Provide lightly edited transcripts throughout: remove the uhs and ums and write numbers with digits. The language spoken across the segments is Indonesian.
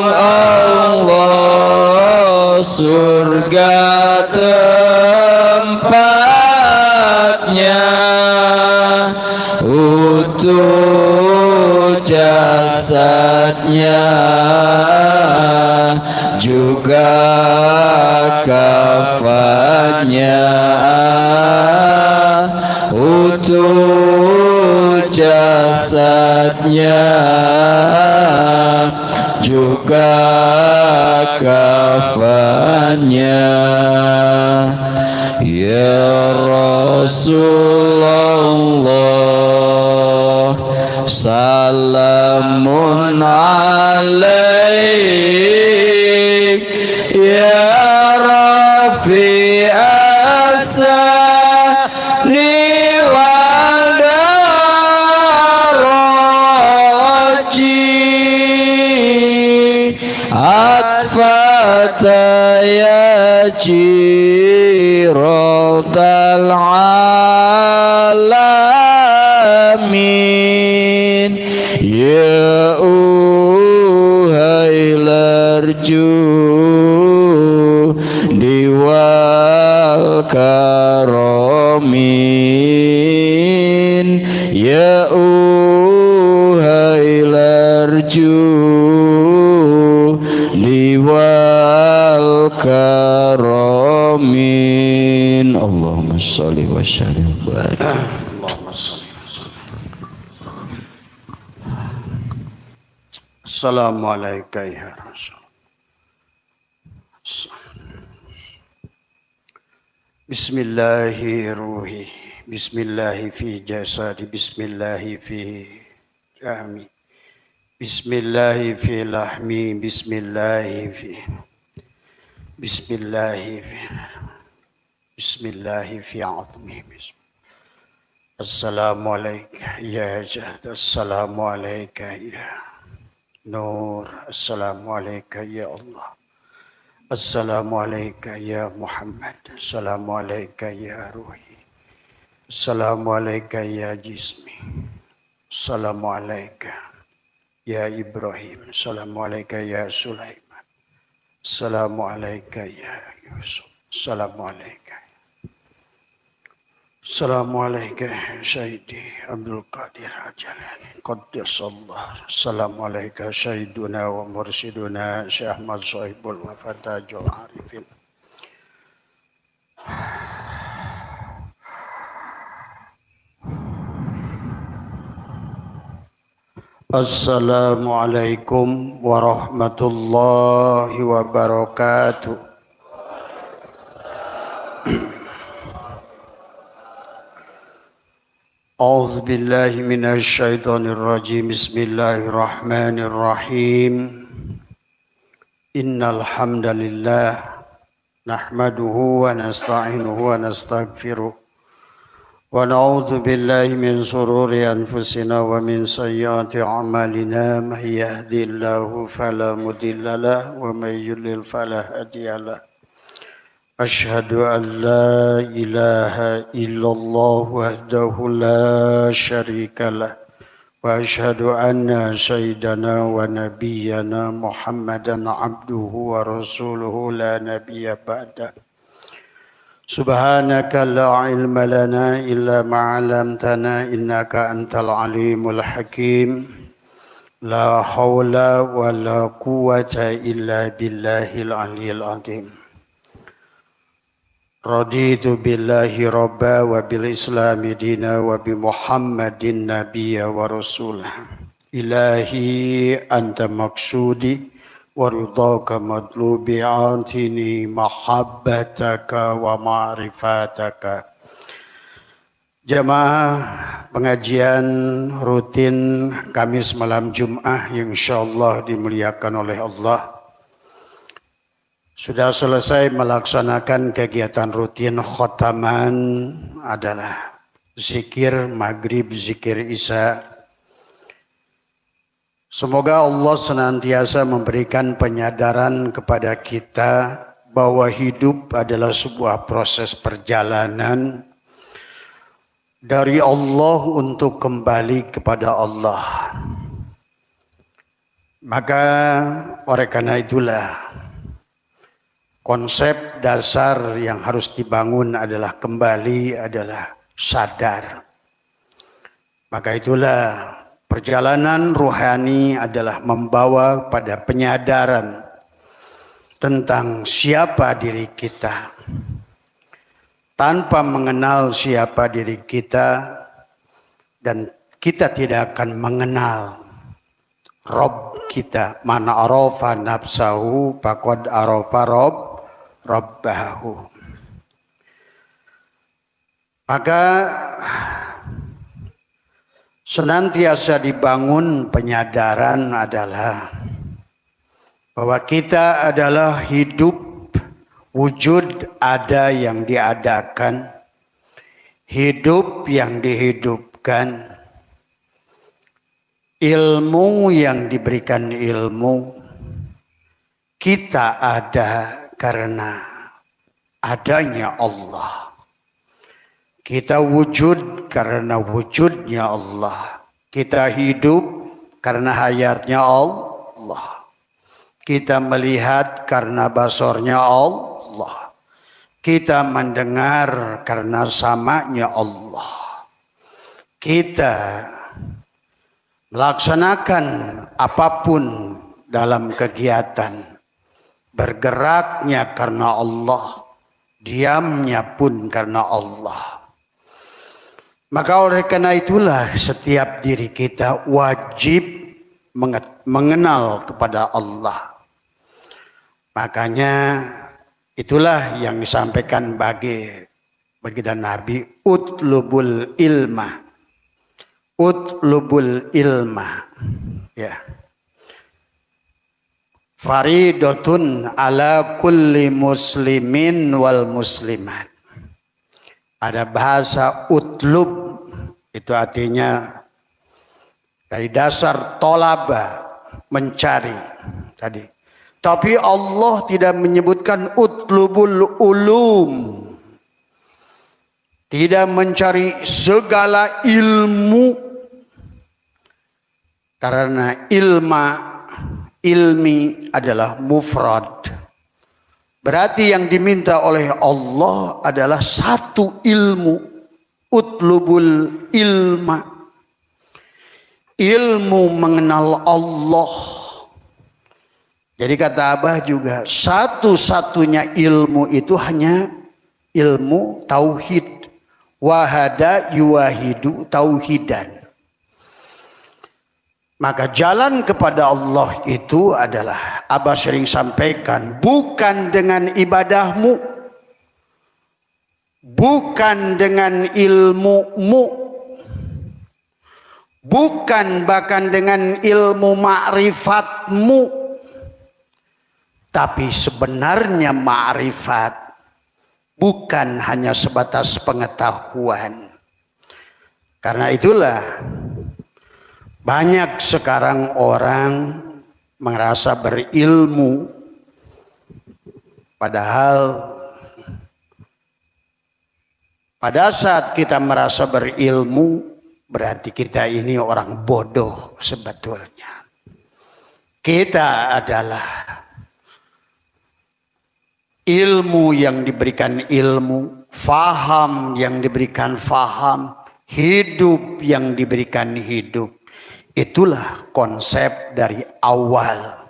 Allah surga tempatnya, utuh jasadnya juga kafannya, utuh jasadnya juga kafannya. Ya Rasulullah, salamun alaik ya Rafi asani wal daraji atfata ya jiratal alamin. Ya uhailarju diwal karomin, ya uhailarju diwal karomin. Allahumma sholli wa sallim wa barik. Allahumma sholli. Assalamualaikum ya Rasul. Bismillahi Bismillahi fi jasadi, Bismillahi fi rahmi, Bismillahi fi lahmi, Bismillahi fi azmi. Assalamualaikum ya Jahd, Assalamualaikum ya Nur, Assalamualaikum ya Allah, Assalamualaikum ya Muhammad, Assalamualaikum ya Ruhi, Assalamualaikum ya Jismi, Assalamualaikum ya Ibrahim, Assalamualaikum ya Sulaiman, Assalamualaikum ya Yusuf, Assalamualaikum Sayyidi Abdul Qadir Ajalani Qaddasallah. Assalamualaikum Sayyiduna wa Mursiduna Syekh Ahmad Sohibul Wafatajul Arifin. Assalamualaikum warahmatullahi wabarakatuh. A'udzu billahi minasy syaithanir rajim. Bismillahirrahmanirrahim. Innal hamdalillah nahmaduhu wa nasta'inuhu wa nastaghfiruh wa na'udzu billahi min shururi anfusina wa min sayyiati a'malina. May yahdihillahu fala mudhillalah wa may yudlil fala hadiyalah. Asyhadu an la ilaha illallah wahdahu la syarikalah wa asyhadu anna sayyidana wa nabiyyana Muhammadan abduhu wa rasuluhu la nabiyya ba'da. Subhanaka la ilma lana illa ma 'allamtana innaka antal alimul hakim. La haula wa la quwwata illa billahil aliyyil azim. Raditu billahi rabba wa bil islami dina wa bi Muhammadin nabiyya wa rasulah. Ilahi anta maksudi wa ridhaka matlubi antini mahabbataka wa ma'rifataka. Jamaah pengajian rutin Kamis malam Jumat yang insyaallah dimuliakan oleh Allah. Sudah selesai melaksanakan kegiatan rutin khotaman adalah zikir maghrib, zikir isya. Semoga Allah senantiasa memberikan penyadaran kepada kita bahwa hidup adalah sebuah proses perjalanan dari Allah untuk kembali kepada Allah. Maka oleh karena itulah konsep dasar yang harus dibangun adalah kembali adalah sadar. Maka itulah perjalanan ruhani adalah membawa pada penyadaran tentang siapa diri kita. Tanpa mengenal siapa diri kita, dan kita tidak akan mengenal Rob kita. Man arafa nafsahu faqad arafa Rabbahu. Maka senantiasa dibangun penyadaran adalah bahwa kita adalah hidup. Wujud ada yang diadakan, hidup yang dihidupkan, ilmu yang diberikan ilmu. Kita ada karena adanya Allah. Kita wujud karena wujudnya Allah. Kita hidup karena hayatnya Allah. Kita melihat karena basornya Allah. Kita mendengar karena samanya Allah. Kita melaksanakan apapun dalam kegiatan, bergeraknya karena Allah, diamnya pun karena Allah. Maka oleh karena itulah setiap diri kita wajib mengenal kepada Allah. Makanya itulah yang disampaikan baginda Nabi, utlubul ilma. Utlubul ilma. Ya. Faridatun ala kulli muslimin wal muslimat. Ada bahasa utlub, itu artinya dari dasar tolaba, mencari tadi. Tapi Allah tidak menyebutkan utlubul ulum. Tidak mencari segala ilmu. Karena ilmi adalah mufrad. Berarti yang diminta oleh Allah adalah satu ilmu. Utlubul ilma. Ilmu mengenal Allah. Jadi kata Abah juga, satu-satunya ilmu itu hanya ilmu tauhid. Wahada yuwahidu tauhidan. Maka jalan kepada Allah itu adalah, Abah sering sampaikan, bukan dengan ibadahmu, bukan dengan ilmumu, bukan bahkan dengan ilmu ma'rifatmu. Tapi sebenarnya ma'rifat bukan hanya sebatas pengetahuan. Karena itulah banyak sekarang orang merasa berilmu, padahal pada saat kita merasa berilmu berarti kita ini orang bodoh sebetulnya. Kita adalah ilmu yang diberikan ilmu, faham yang diberikan faham, hidup yang diberikan hidup. Itulah konsep dari awal.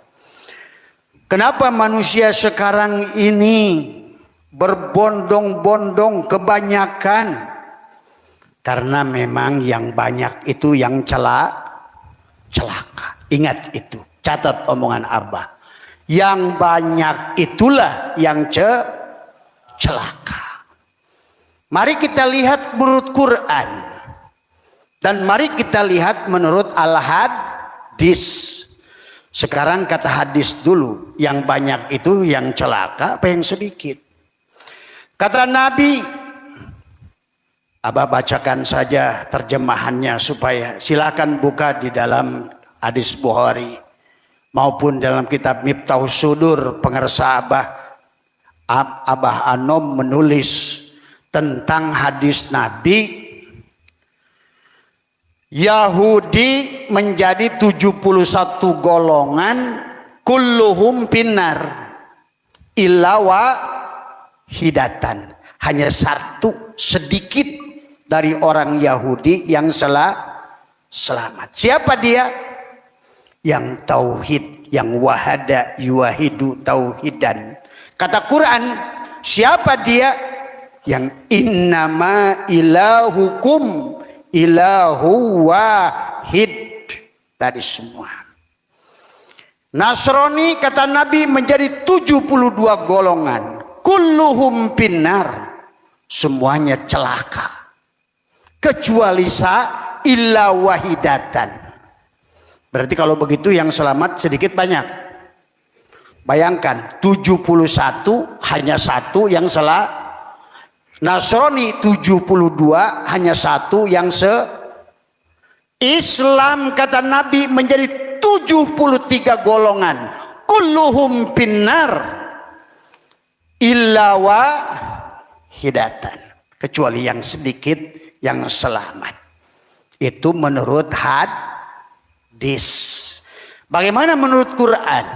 Kenapa manusia sekarang ini berbondong-bondong kebanyakan? Karena memang yang banyak itu yang celaka. Ingat itu, catat omongan Abah. Yang banyak itulah yang celaka. Mari kita lihat menurut Quran. Dan mari kita lihat menurut Al-Hadis. Sekarang kata hadis dulu. Yang banyak itu yang celaka apa yang sedikit? Kata Nabi. Abah bacakan saja terjemahannya supaya silakan buka di dalam hadis Bukhari. Maupun dalam kitab Miftahus Sudur pengarsa Abah Anom menulis tentang hadis Nabi. Yahudi menjadi 71 golongan, kulluhum finnar illa wahidatan. Hanya satu sedikit dari orang Yahudi yang selamat. Siapa dia? Yang tauhid, yang wahada yuwahidu tauhidan. Kata Quran, siapa dia? Yang innama ilahukum ilahu wahid. Tadi semua. Nasrani kata Nabi menjadi 72 golongan. Kulluhum finnar. Semuanya celaka. Kecuali illa wahidatan. Berarti kalau begitu yang selamat sedikit banyak. Bayangkan 71 hanya satu yang Nasrani 72 hanya satu yang Islam kata Nabi menjadi 73 golongan. Kulluhum finnar illa wahidatan. Kecuali yang sedikit yang selamat. Itu menurut hadis. Bagaimana menurut Quran?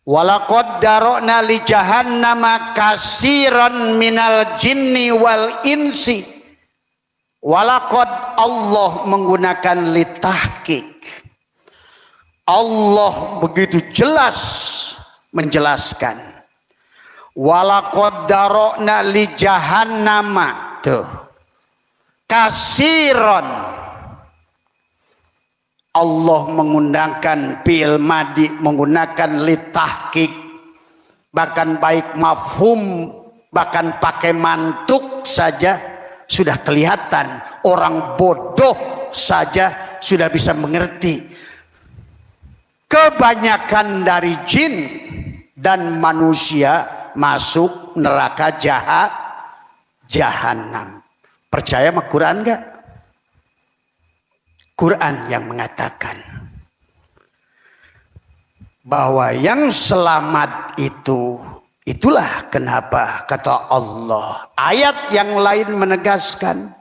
Walaqad dara'na li jahannama katsiran minal jinni wal insi. Walaqad, Allah menggunakan litahqiq. Allah begitu jelas menjelaskan. Walaqad dara'na li jahannama. Tuh. Katsiran. Allah menggunakan fi'il madi, menggunakan litahqiq, bahkan baik mafhum, bahkan pakai mantuk saja sudah kelihatan. Orang bodoh saja sudah bisa mengerti. Kebanyakan dari jin dan manusia masuk neraka jahanam. Percaya sama Quran enggak? Quran yang mengatakan bahwa yang selamat itulah kenapa kata Allah. Ayat yang lain menegaskan,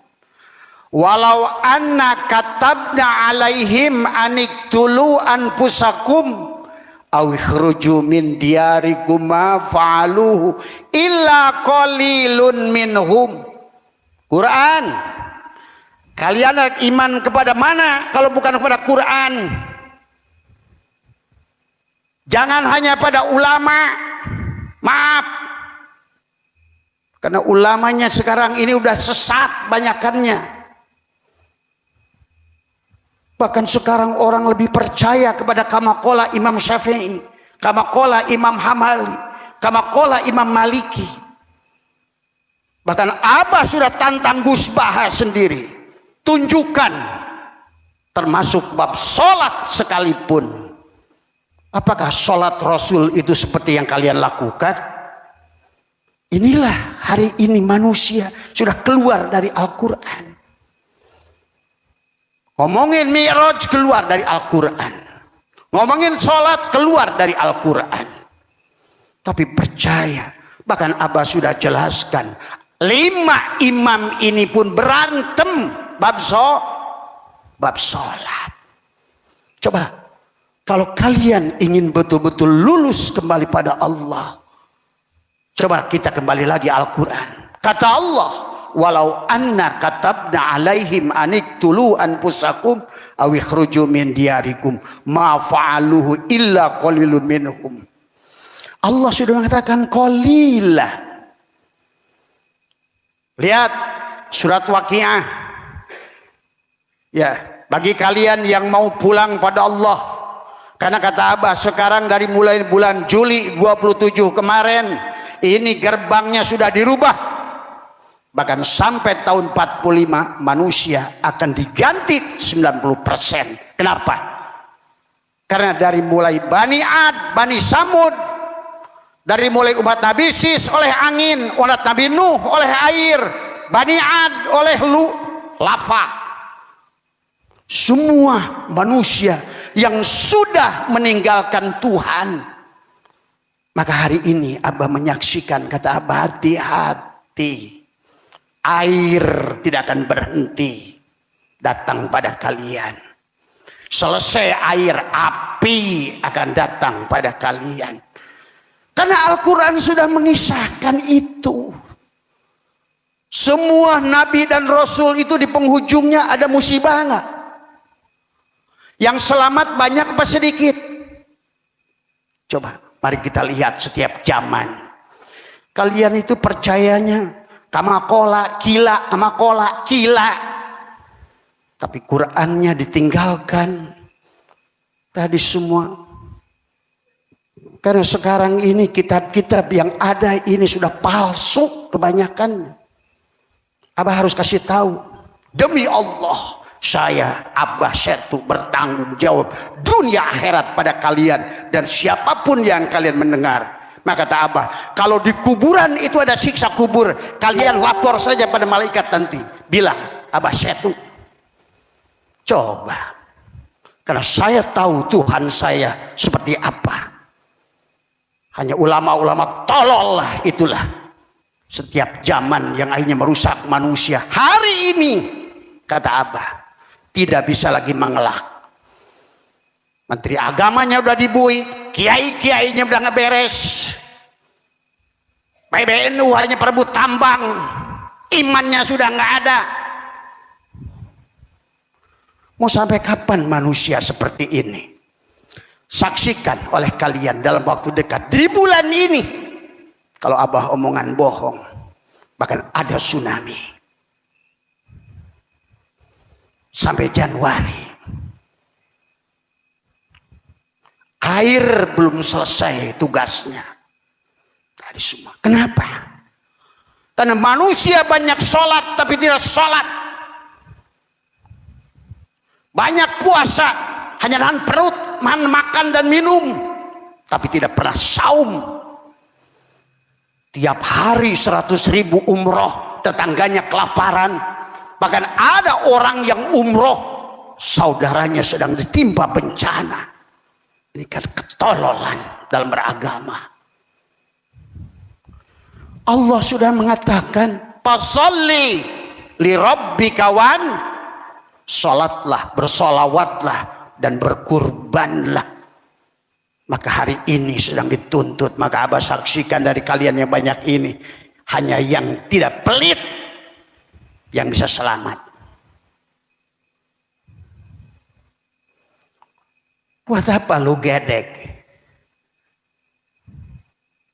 walau anna katabna alaihim aniktulu anfusakum aw ikhruju min diyarikum ma fa'aluhu illa qalilun minhum. Quran. Kalian iman kepada mana kalau bukan kepada Quran? Jangan hanya pada ulama. Maaf. Karena ulamanya sekarang ini udah sesat banyakannya. Bahkan sekarang orang lebih percaya kepada kama qala Imam Syafi'i, kama qala Imam Hambali, kama qala Imam Maliki. Bahkan Abah sudah tantang Gus Baha sendiri. Tunjukkan termasuk bab sholat sekalipun. Apakah sholat Rasul itu seperti yang kalian lakukan? Inilah hari ini manusia sudah keluar dari Al-Quran. Ngomongin Mi'raj keluar dari Al-Quran. Ngomongin sholat keluar dari Al-Quran. Tapi percaya, bahkan Abah sudah jelaskan, 5 imam ini pun berantem bab sholat. Coba kalau kalian ingin betul-betul lulus kembali pada Allah, coba kita kembali lagi Al-Quran. Kata Allah, walau anna katabna alaihim aniktulu anfusakum aw ikhruju min diyarikum ma fa'aluhu illa qalilun minhum. Allah sudah mengatakan qalilah. Lihat surat Waqiah. Ya, bagi kalian yang mau pulang pada Allah, karena kata Abah sekarang dari mulai bulan Juli 27 kemarin ini gerbangnya sudah dirubah, bahkan sampai tahun 45 manusia akan diganti 90%. Kenapa? Karena dari mulai Bani Ad, Bani Samud, dari mulai umat Nabi Sis oleh angin, umat Nabi Nuh oleh air, Bani Ad oleh lava. Semua manusia yang sudah meninggalkan Tuhan. Maka hari ini Abah menyaksikan, kata Abah, hati-hati. Air tidak akan berhenti. datang pada kalian. Selesai air, api akan datang pada kalian. Karena Al-Quran sudah mengisahkan itu. Semua nabi dan rasul itu di penghujungnya ada musibah enggak? Yang selamat banyak apa sedikit? Coba mari kita lihat setiap zaman. Kalian itu percayanya kamakola, kila, kamakola, kila. Tapi Qur'annya ditinggalkan. Tadi semua. Karena sekarang ini kitab-kitab yang ada ini sudah palsu kebanyakan. Abah harus kasih tahu. Demi Allah, saya Abah Setu bertanggung jawab dunia akhirat pada kalian. Dan siapapun yang kalian mendengar. Maka kata Abah, kalau di kuburan itu ada siksa kubur, kalian lapor saja pada malaikat nanti. Bilang, Abah Setu. Coba. Karena saya tahu Tuhan saya seperti apa. Hanya ulama-ulama tolol lah itulah. Setiap zaman yang akhirnya merusak manusia. Hari ini, kata Abah, tidak bisa lagi mengelak. Menteri agamanya udah dibui, kiai-kiainya udah ngeberes. PBNU hanya perebut tambang, imannya sudah nggak ada. Mau sampai kapan manusia seperti ini? Saksikan oleh kalian dalam waktu dekat. Di bulan ini, kalau Abah omongan bohong, bahkan ada tsunami. Sampai Januari. Air belum selesai tugasnya. Tadi semua. Kenapa? Karena manusia banyak sholat tapi tidak sholat. Banyak puasa, hanya nahan perut, makan dan minum, tapi tidak pernah saum. Tiap hari 100.000 umroh, tetangganya kelaparan. Bahkan ada orang yang umroh, saudaranya sedang ditimpa bencana. Ini kan ketololan dalam beragama. Allah sudah mengatakan, fasalli li rabbika wan, salatlah, bersolawatlah, dan berkurbanlah. Maka hari ini sedang dituntut. Maka Abah saksikan dari kalian yang banyak ini, hanya yang tidak pelit yang bisa selamat. Buat apa lu gedek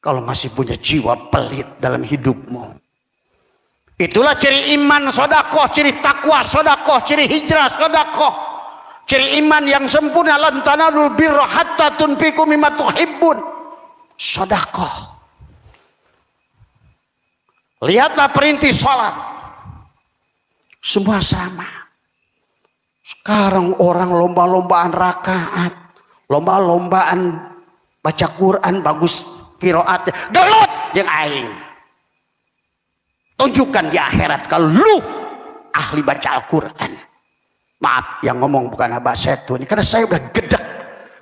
kalau masih punya jiwa pelit dalam hidupmu? Itulah ciri iman sodakoh, ciri takwa sodakoh, ciri hijrah sodakoh, ciri iman yang sempurna. Lan tanalul birra hatta tunfiqu mimma tuhibbun. Sodakoh. Lihatlah perintis sholat, semua sama. Sekarang orang lomba-lombaan rakaat, lomba-lombaan baca Quran bagus qiraat, gelut yang aing. Tunjukkan di akhirat kalau lu ahli baca Al-Quran. Maaf yang ngomong bukan Abah Setu ini, karena saya udah gedek.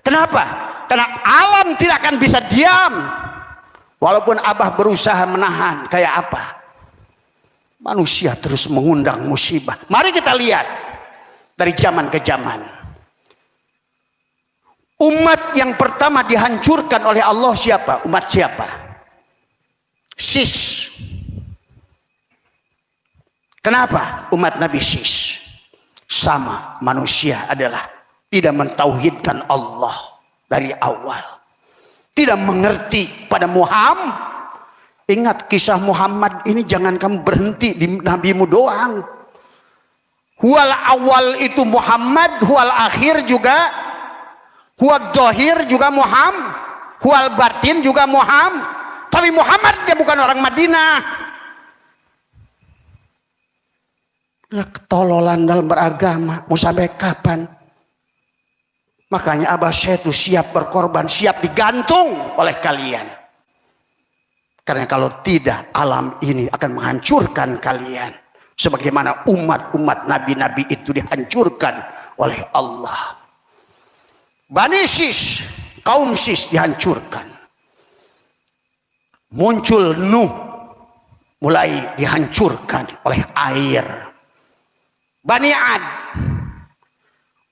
Kenapa? Karena alam tidak akan bisa diam. Walaupun Abah berusaha menahan, kayak apa? Manusia terus mengundang musibah. Mari kita lihat dari zaman ke zaman. Umat yang pertama dihancurkan oleh Allah siapa? Umat siapa? Sis. Kenapa umat Nabi Sis? Sama, manusia adalah tidak mentauhidkan Allah dari awal. Tidak mengerti pada Muhammad. Ingat kisah Muhammad ini, jangan kamu berhenti di nabimu doang. Huwal awal itu Muhammad, huwal akhir juga, huwal dohir juga Muhammad, huwal batin juga Muhammad. Tapi Muhammad dia bukan orang Madinah. Ketololan dalam beragama, mau sampai kapan? Makanya Abah Setu siap berkorban, siap digantung oleh kalian. Karena kalau tidak, alam ini akan menghancurkan kalian. Sebagaimana umat-umat nabi-nabi itu dihancurkan oleh Allah. Bani Sis, kaum Sis dihancurkan. Muncul Nuh, mulai dihancurkan oleh air. Bani Ad,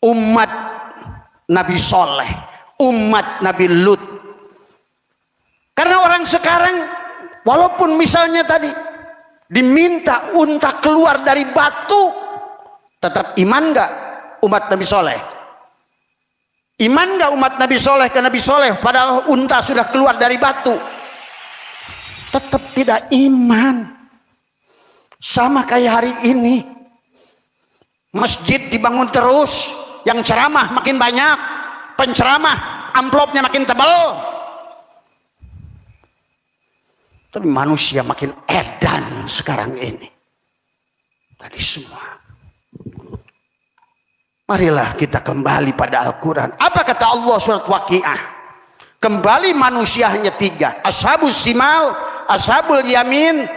umat Nabi Soleh, umat Nabi Lut. Karena orang sekarang, walaupun misalnya tadi diminta unta keluar dari batu, tetap iman nggak umat Nabi Soleh? Iman nggak umat Nabi Soleh ke Nabi Soleh padahal unta sudah keluar dari batu? Tetap tidak iman. Sama kayak hari ini, masjid dibangun terus, yang ceramah makin banyak, penceramah amplopnya makin tebal, tapi manusia makin edan sekarang ini. Tadi semua. Marilah kita kembali pada Al-Quran. Apa kata Allah surat Waqiah? Kembali manusia hanya tiga: ashabus simal, ashabul yamin,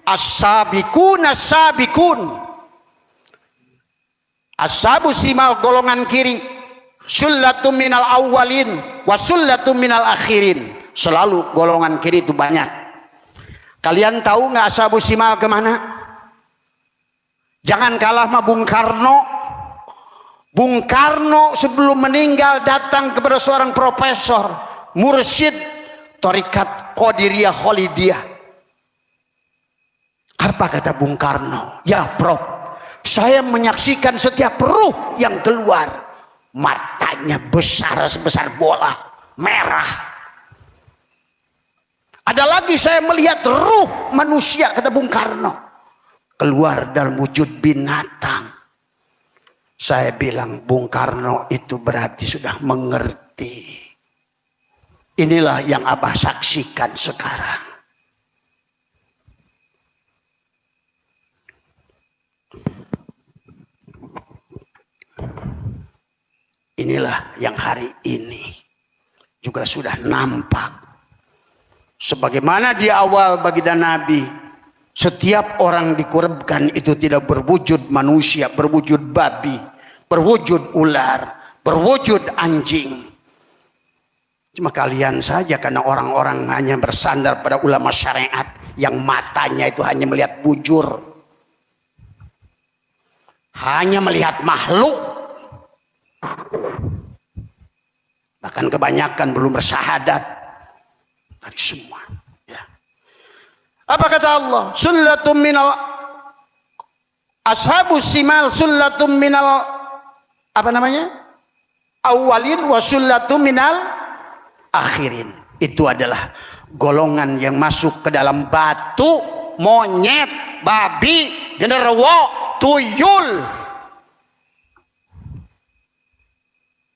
as-sabiqun as-sabiqun. Ashabus simal golongan kiri, sullatum minal awwalin wa sullatum minal akhirin. Selalu golongan kiri itu banyak. Kalian tahu nggak ashabus simal kemana? Jangan kalah sama Bung Karno. Bung Karno sebelum meninggal datang kepada seorang profesor mursyid Thariqat Qadiriyah Khalidiyah. Apa kata Bung Karno? Ya Prof, saya menyaksikan setiap ruh yang keluar, matanya besar sebesar bola, merah. Ada lagi saya melihat ruh manusia, kata Bung Karno, keluar dalam wujud binatang. Saya bilang, Bung Karno itu berarti sudah mengerti. Inilah yang Abah saksikan sekarang. Inilah yang hari ini juga sudah nampak. Sebagaimana di awal baginda Nabi, setiap orang dikurbankan itu tidak berwujud manusia, berwujud babi, berwujud ular, berwujud anjing. Cuma kalian saja, karena orang-orang hanya bersandar pada ulama syariat yang matanya itu hanya melihat bujur, hanya melihat makhluk. Bahkan kebanyakan belum bersyahadat dari semua. Ya. Apa kata Allah? Sullatum minal ashabus simal, sullatum minal apa namanya? Awalin wa sullatum minal akhirin. Itu adalah golongan yang masuk ke dalam batu, monyet, babi, genderuwo, tuyul.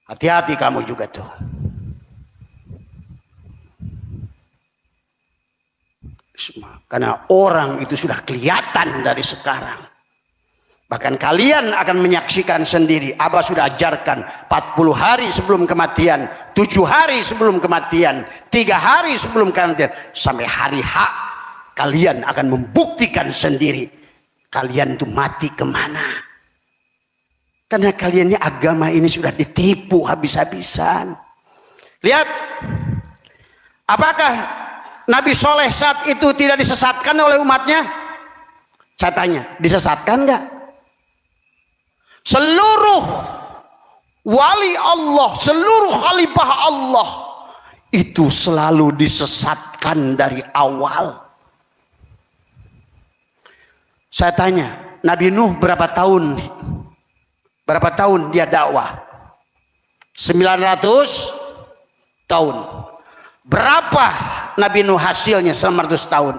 Hati-hati kamu juga tuh. Karena orang itu sudah kelihatan dari sekarang. Bahkan kalian akan menyaksikan sendiri. Abah sudah ajarkan 40 hari sebelum kematian, 7 hari sebelum kematian, 3 hari sebelum kematian, sampai hari H kalian akan membuktikan sendiri kalian itu mati kemana. Karena kalian ini agama ini sudah ditipu habis-habisan. Lihat, apakah Nabi Soleh saat itu tidak disesatkan oleh umatnya? Saya tanya, disesatkan enggak? Seluruh wali Allah, seluruh khalifah Allah itu selalu disesatkan dari awal. Saya tanya, Nabi Nuh berapa tahun? Berapa tahun dia dakwah? 900 tahun. Berapa Nabi Nuh hasilnya selama 100 tahun?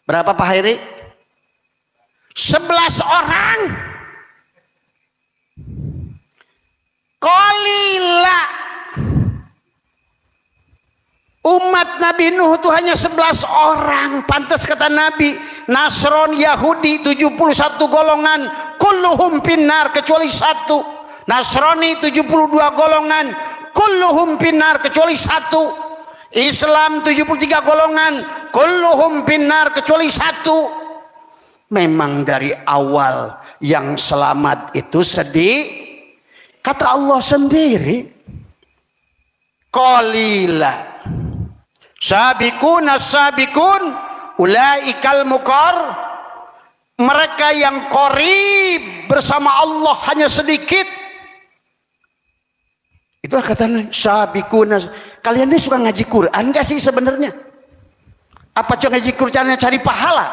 Berapa Pak Hairi? 11 orang. Qalila. Umat Nabi Nuh itu hanya 11 orang. Pantas kata Nabi, Nasron Yahudi 71 golongan, kulluhum finnar kecuali satu. Nasrani 72 golongan, kulluhum finnar kecuali satu. Islam 73 golongan, kulluhum finnar kecuali satu. Memang dari awal yang selamat itu sedih. Kata Allah sendiri, qalila sabiqun as-sabiqun ulaikal muqar Mereka yang qarib bersama Allah hanya sedikit. Itulah katanya sabiquna. Kalian ini suka ngaji Quran gak sih sebenarnya? Apa cuma ngaji Qurannya cari pahala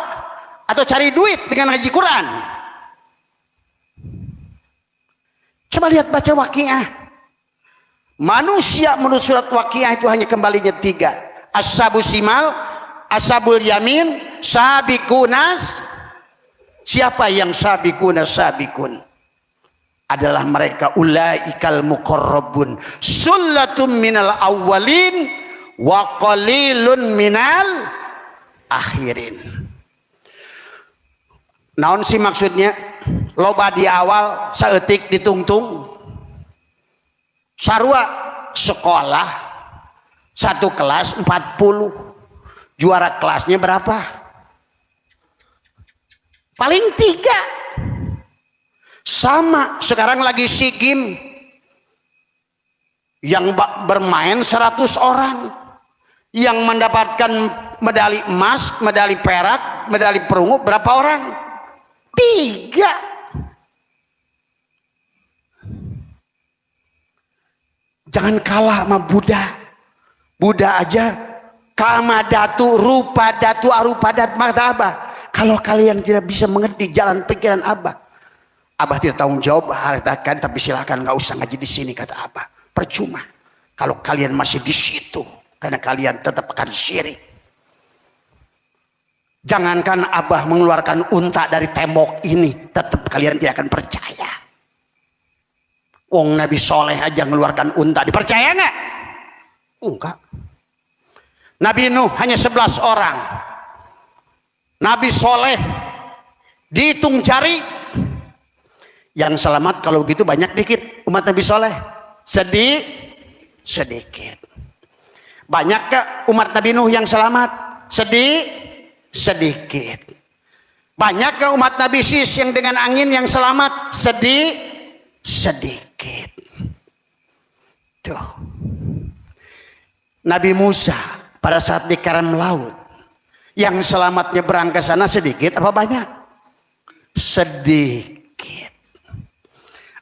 atau cari duit dengan ngaji Quran? Coba lihat baca Waqiah. Manusia menurut surat Waqiah itu hanya kembalinya 3. Ashabul simal, ashabul yamin, sabiqunas. Siapa yang sabiquna sabiqun? Adalah mereka ulaikal muqarrabun, sullatum minal awwalin wa qalilun minal akhirin. Naon sih maksudnya? Loba di awal, saeutik ditungtung. Sarua sekolah satu kelas 40. Juara kelasnya berapa? Paling 3. Sama sekarang lagi SEA Games yang bermain 100 orang, yang mendapatkan medali emas, medali perak, medali perunggu berapa orang? 3. Jangan kalah sama Buddha. Buddha aja kamadatu, rupa datu, arupa dat, maka apa? Kalau kalian tidak bisa mengerti jalan pikiran Abah, Abah tidak tanggung jawab hartakan, tapi silakan nggak usah ngaji di sini, kata Abah. Percuma kalau kalian masih di situ, karena kalian tetap akan syirik. Jangankan Abah mengeluarkan unta dari tembok ini, tetap kalian tidak akan percaya. Wong Nabi Soleh aja mengeluarkan unta, dipercaya nggak? Enggak. Nabi Nuh hanya 11 orang. Nabi Soleh dihitung jari. Yang selamat kalau begitu banyak dikit umat Nabi Soleh? Sedikit. Banyak ke umat Nabi Nuh yang selamat? Sedikit. Banyak ke umat Nabi Sis yang dengan angin yang selamat? Sedikit. Tuh. Nabi Musa pada saat di karam laut, yang selamatnya nyebrang ke sana sedikit apa banyak? Sedikit.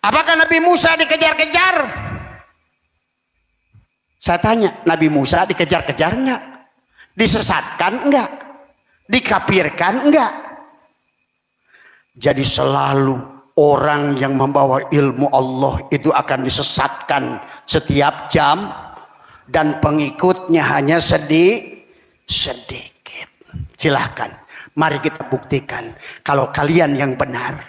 Apakah Nabi Musa dikejar-kejar? Saya tanya, Nabi Musa dikejar-kejar enggak? Disesatkan enggak? Dikafirkan enggak? Jadi selalu orang yang membawa ilmu Allah itu akan disesatkan setiap jam, dan pengikutnya hanya sedikit. Silahkan, mari kita buktikan kalau kalian yang benar.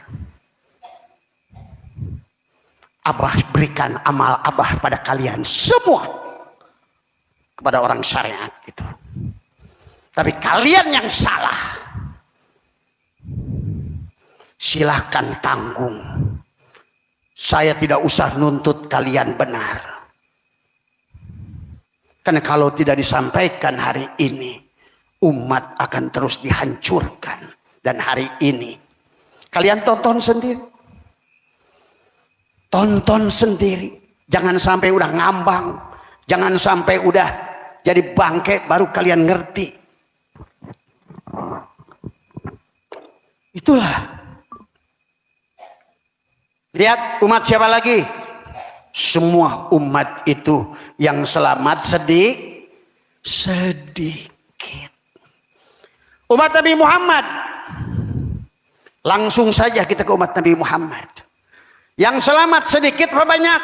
Abah berikan amal Abah pada kalian semua, kepada orang syariat itu. Tapi kalian yang salah, silahkan tanggung. Saya tidak usah nuntut kalian benar, karena kalau tidak disampaikan hari ini, umat akan terus dihancurkan. Dan hari ini kalian tonton sendiri. Tonton sendiri. Jangan sampai udah ngambang, jangan sampai udah jadi bangke baru kalian ngerti. Itulah. Lihat umat siapa lagi? Semua umat itu yang selamat sedikit. Umat Nabi Muhammad. Langsung saja kita ke umat Nabi Muhammad. Yang selamat sedikit apa banyak?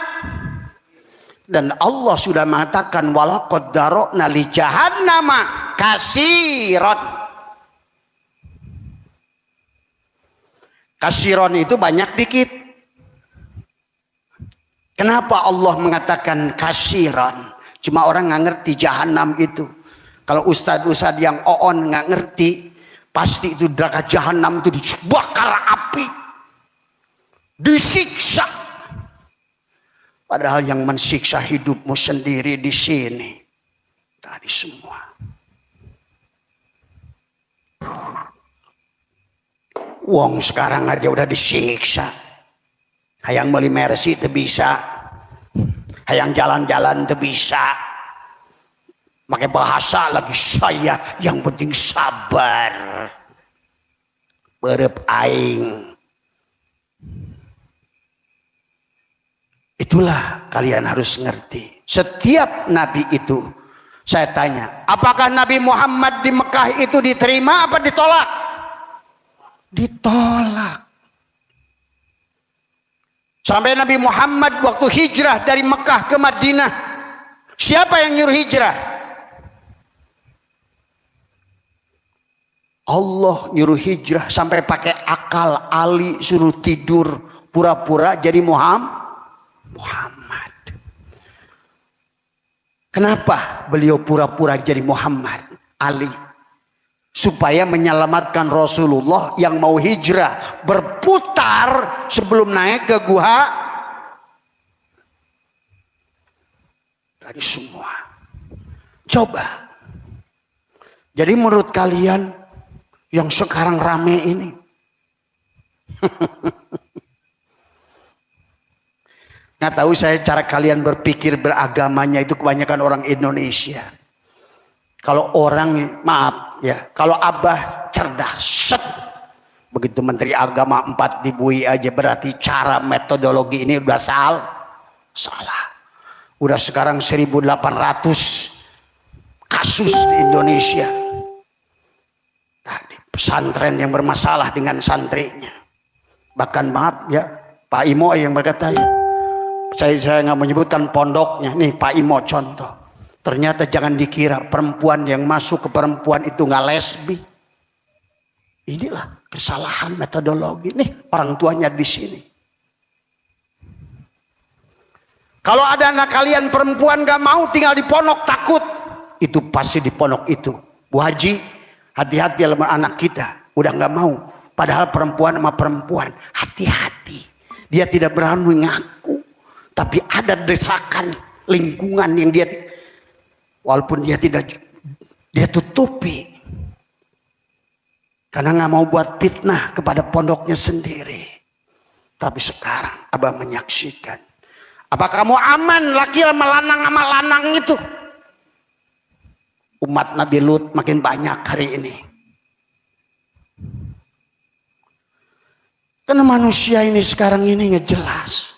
Dan Allah sudah mengatakan walaqad darokna li jahannama kasiron. Kasiron itu banyak dikit. Kenapa Allah mengatakan kasiron? Cuma orang nggak ngerti jahanam itu. Kalau ustadz-ustadz yang oon nggak ngerti, pasti itu neraka jahanam itu dibakar api, disiksa. Padahal yang mensiksa hidupmu sendiri di sini tadi semua. Wong sekarang aja udah disiksa. Hayang beli Mercy itu bisa, hayang jalan-jalan itu bisa. Pakai bahasa lagi saya, yang penting sabar. Berep aing. Itulah kalian harus ngerti. Setiap nabi itu, saya tanya, apakah Nabi Muhammad di Mekah itu diterima apa ditolak? Ditolak. Sampai Nabi Muhammad waktu hijrah dari Mekah ke Madinah, siapa yang nyuruh hijrah? Allah nyuruh hijrah, sampai pakai akal Ali suruh tidur pura-pura jadi Muhammad. Kenapa beliau pura-pura jadi Muhammad Ali? Supaya menyelamatkan Rasulullah yang mau hijrah, berputar sebelum naik ke gua tadi semua. Coba. Jadi menurut kalian yang sekarang rame ini nggak tahu saya cara kalian berpikir beragamanya itu kebanyakan orang Indonesia. Kalau orang, maaf ya, kalau abah cerdas, set. Begitu Menteri Agama 4 dibui aja, berarti cara metodologi ini udah salah. Udah sekarang 1.800 kasus di Indonesia. Tadi pesantren yang bermasalah dengan santrinya. Bahkan maaf ya, Pak Imo yang berkata ya, saya nggak menyebutkan pondoknya, nih Pak Imo contoh. Ternyata jangan dikira perempuan yang masuk ke perempuan itu nggak lesbi. Inilah kesalahan metodologi. Nih orang tuanya di sini. Kalau ada anak kalian perempuan nggak mau tinggal di pondok takut, itu pasti di pondok itu. Bu Haji, hati-hati sama anak kita. Udah nggak mau. Padahal perempuan sama perempuan, hati-hati. Dia tidak berani ngaku, tapi ada desakan lingkungan yang dia, walaupun dia tidak, dia tutupi karena nggak mau buat fitnah kepada pondoknya sendiri. Tapi sekarang abah menyaksikan, apa kamu aman laki sama lanang itu? Umat Nabi Lut makin banyak hari ini. Karena manusia ini sekarang ini ngejelas.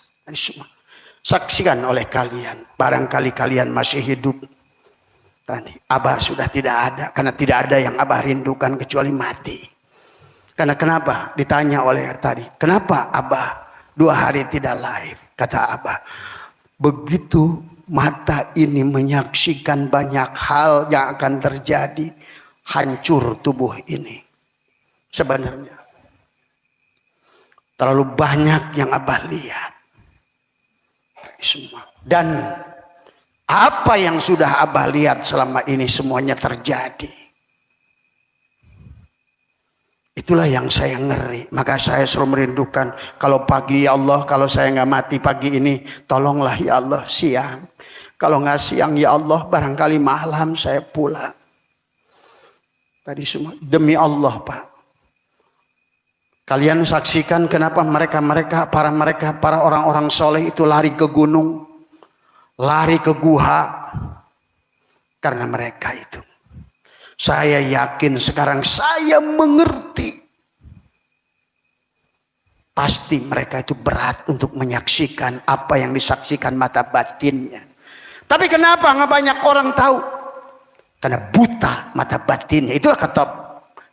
Saksikan oleh kalian, barangkali kalian masih hidup. Tadi abah sudah tidak ada, karena tidak ada yang abah rindukan kecuali mati. Karena kenapa? Ditanya oleh tadi, kenapa abah 2 hari tidak live? Kata abah, begitu mata ini menyaksikan banyak hal yang akan terjadi, hancur tubuh ini. Sebenarnya terlalu banyak yang abah lihat. Semua. Dan apa yang sudah abah lihat selama ini semuanya terjadi. Itulah yang saya ngeri. Maka saya selalu merindukan, kalau pagi ya Allah, kalau saya nggak mati pagi ini, tolonglah ya Allah siang. Kalau nggak siang ya Allah, barangkali malam saya pulang. Tadi semua demi Allah Pak. Kalian saksikan kenapa para orang-orang soleh itu lari ke gunung, lari ke guha, karena mereka itu. Saya yakin sekarang saya mengerti. Pasti mereka itu berat untuk menyaksikan apa yang disaksikan mata batinnya. Tapi kenapa nggak banyak orang tahu? Karena buta mata batinnya. Itulah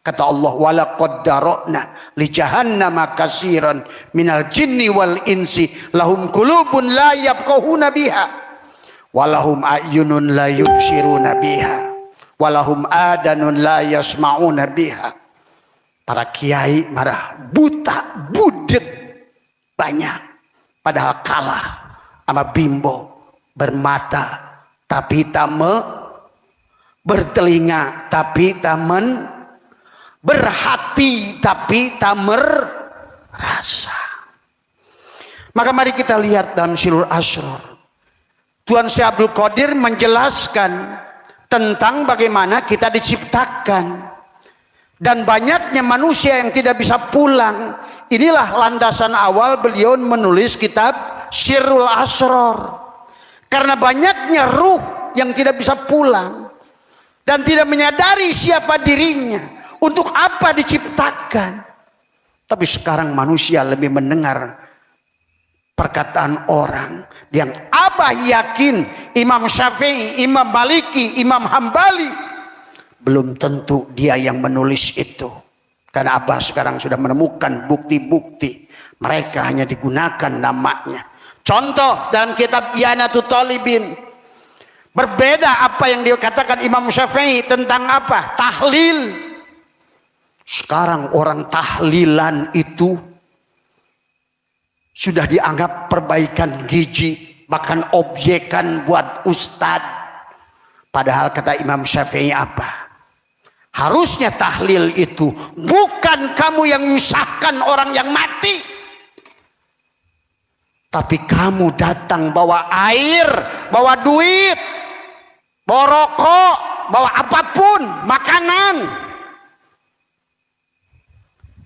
kata Allah, walaqad dara'na li jahannama katsiran minal jinni wal insi lahum qulubun la yafqahuna biha walahum a'yunun la yubsiruna biha walahum adanun la yasma'una biha. Para kiai marah buta budek banyak, padahal kalah sama bimbo bermata tapi tak bertelinga tapi tak berhati tapi tak merasa. Maka mari kita lihat dalam Sirul Asrar, Tuan Syekh Abdul Qadir menjelaskan tentang bagaimana kita diciptakan dan banyaknya manusia yang tidak bisa pulang. Inilah landasan awal beliau menulis kitab Sirul Asrar, karena banyaknya ruh yang tidak bisa pulang dan tidak menyadari siapa dirinya. Untuk apa diciptakan? Tapi sekarang manusia lebih mendengar perkataan orang yang Abah yakin Imam Syafi'i, Imam Maliki, Imam Hambali belum tentu dia yang menulis itu. Karena Abah sekarang sudah menemukan bukti-bukti mereka hanya digunakan namanya. Contoh dalam kitab I'anatul Talibin, berbeda apa yang dikatakan Imam Syafi'i tentang apa? Tahlil. Sekarang orang tahlilan itu sudah dianggap perbaikan gizi, bahkan objekan buat ustadz. Padahal kata Imam Syafi'i apa? Harusnya tahlil itu bukan kamu yang menyusahkan orang yang mati, tapi kamu datang bawa air, bawa duit, bawa rokok, bawa apapun, makanan.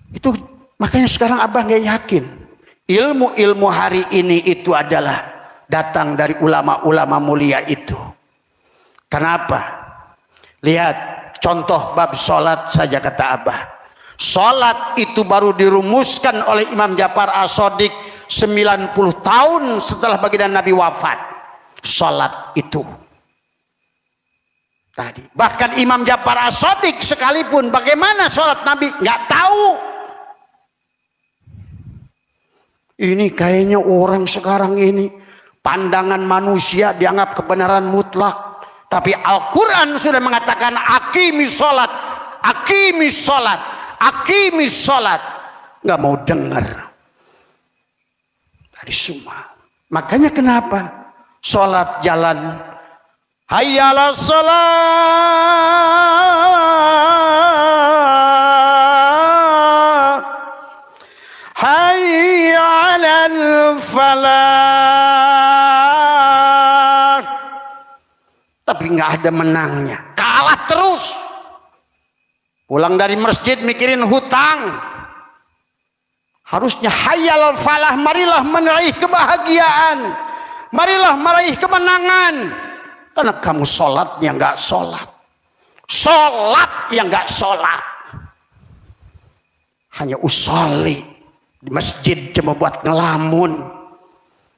Itu makanya sekarang Abah nggak yakin ilmu-ilmu hari ini itu adalah datang dari ulama-ulama mulia itu. Kenapa? Lihat contoh bab sholat saja kata Abah. Sholat itu baru dirumuskan oleh Imam Ja'far As-Shadiq 90 tahun setelah baginda Nabi wafat. Sholat itu tadi. Bahkan Imam Ja'far As-Shadiq sekalipun bagaimana sholat Nabi nggak tahu. Ini kayaknya orang sekarang ini pandangan manusia dianggap kebenaran mutlak. Tapi Al-Quran sudah mengatakan aqimis sholat, aqimis sholat, aqimis sholat. Nggak mau dengar dari semua. Makanya kenapa sholat jalan hayya 'alas shalah, hayya 'alal falah, tapi nggak ada menangnya, kalah terus. Pulang dari masjid mikirin hutang. Harusnya hayyal falah, marilah meraih kebahagiaan, marilah meraih kemenangan. Karena kamu sholatnya nggak sholat, sholat yang nggak sholat, hanya usolli di masjid cuma buat ngelamun.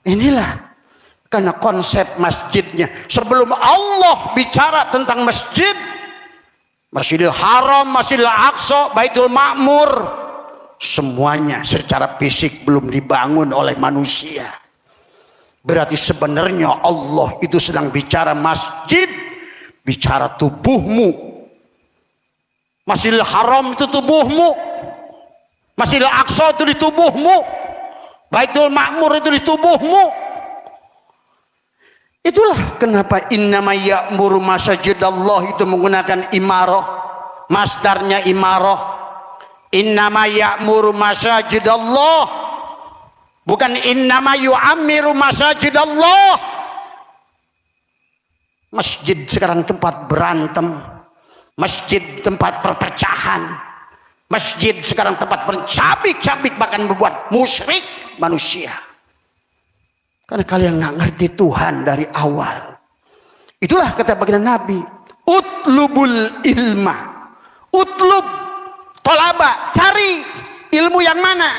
Inilah karena konsep masjidnya. Sebelum Allah bicara tentang masjid, Masjidil Haram, Masjidil Aqsa, Baitul Ma'mur, semuanya secara fisik belum dibangun oleh manusia. Berarti sebenarnya Allah itu sedang bicara masjid, bicara tubuhmu. Masjidil Haram itu tubuhmu, Masjidil Aqsa itu di tubuhmu, Baitul Ma'mur itu di tubuhmu. Itulah kenapa innama ya'muru masajidallah itu menggunakan imarah, masdarnya imarah. Innama ya'muru masajidallah, bukan innama yu'ammiru masajidallah. Masjid sekarang tempat berantem, masjid tempat perpecahan, masjid sekarang tempat bercabik-cabik, bahkan membuat musyrik manusia. Karena kalian nggak ngerti Tuhan dari awal. Itulah kata baginda Nabi, utlubul ilma, utlub, tolaba, cari ilmu yang mana.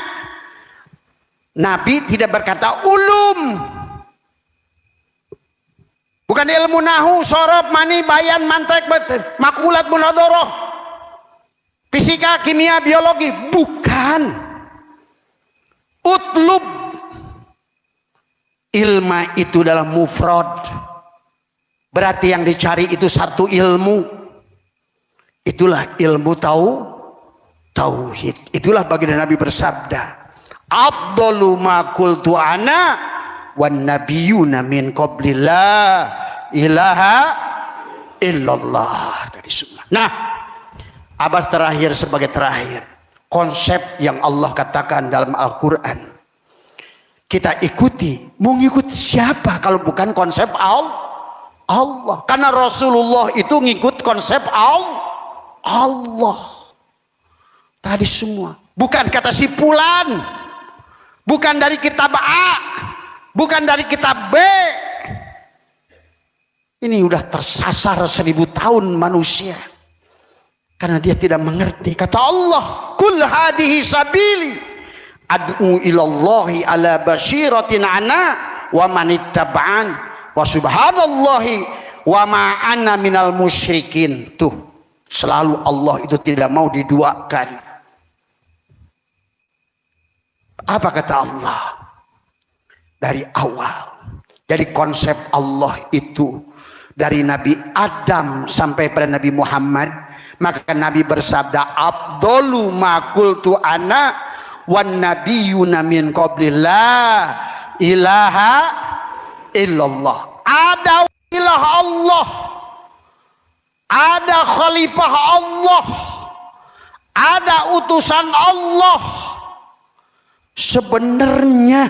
Nabi tidak berkata ulum, bukan ilmu nahu, sorob, mani, bayan, mantek, makulat, munadoroh, fisika, kimia, biologi, bukan. Utlub, ilma itu dalam mufrad, berarti yang dicari itu satu ilmu. Itulah ilmu tauhid. Itulah baginda Nabi bersabda, afdalu ma qultu ana wan nabiyuna min qabli la ilaha illallah. Tadi semua. Nah, abas terakhir sebagai terakhir, konsep yang Allah katakan dalam Al-Quran kita ikuti. Mau ngikut siapa kalau bukan konsep Allah? Karena Rasulullah itu ngikut konsep Allah. Tadi semua bukan kata si fulan, bukan dari kitab A, bukan dari kitab B. Ini udah tersasar 1000 tahun manusia. Karena dia tidak mengerti. Kata Allah, kul hadihi sabili ad'u ilallahi ala basyiratin ana wa manittaba'an wa subhanallahi wa ma ana minal musyrikin. Tuh, selalu Allah itu tidak mau diduakan. Apa kata Allah? Dari awal, dari konsep Allah itu, dari Nabi Adam sampai pada Nabi Muhammad, maka Nabi bersabda, Abdolu ma qultu ana wan nabiyuna min qabli la ilaha illallah. Ada ilah Allah, ada khalifah Allah, ada utusan Allah. Sebenarnya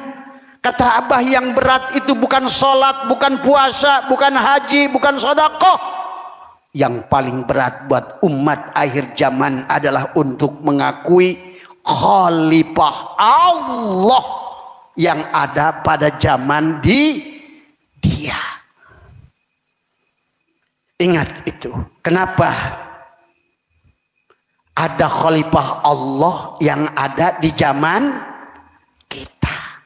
kata Abah, yang berat itu bukan sholat, bukan puasa, bukan haji, bukan sedekah. Yang paling berat buat umat akhir zaman adalah untuk mengakui khalifah Allah yang ada pada zaman dia. Ingat itu. Kenapa ada khalifah Allah yang ada di zaman kita?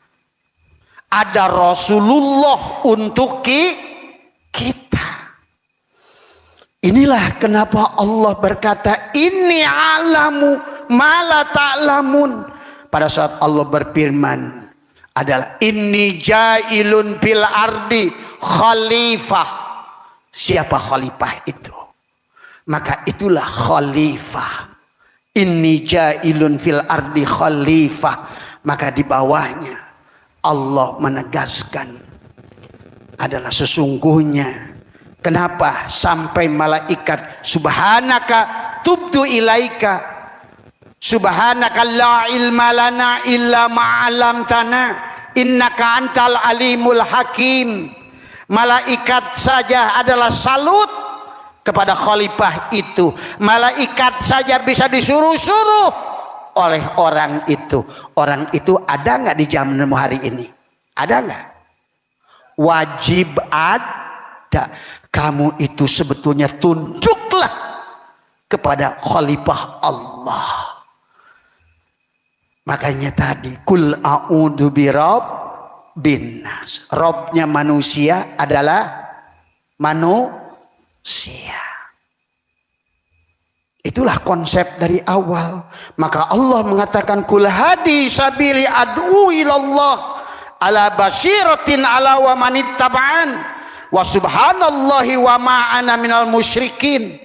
Ada Rasulullah untuk kita. Inilah kenapa Allah berkata, inni alamu ma la ta'lamun. Pada saat Allah berfirman adalah inni ja'ilun fil ardi khalifah. Siapa khalifah itu? Maka itulah khalifah. Inni ja'ilun fil ardi khalifah. Maka di bawahnya Allah menegaskan adalah sesungguhnya. Kenapa sampai malaikat subhanaka tubtu ilaika, subhanaka la ilma lana illa ma'alamtana innaka antal alimul hakim. Malaikat saja adalah salut kepada khalifah itu. Malaikat saja bisa disuruh-suruh oleh orang itu. Orang itu ada nggak di zaman hari ini? Ada nggak? Wajib ada. Kamu itu sebetulnya tunduklah kepada khalifah Allah. Makanya tadi kul a'udzu birabbin nas. Robnya manusia adalah manusia. Itulah konsep dari awal. Maka Allah mengatakan kul hadi sabili ad'u ilallah ala basyiratin ala wa manittaba'an wa subhanallahi wa ma ana minal musyrikin.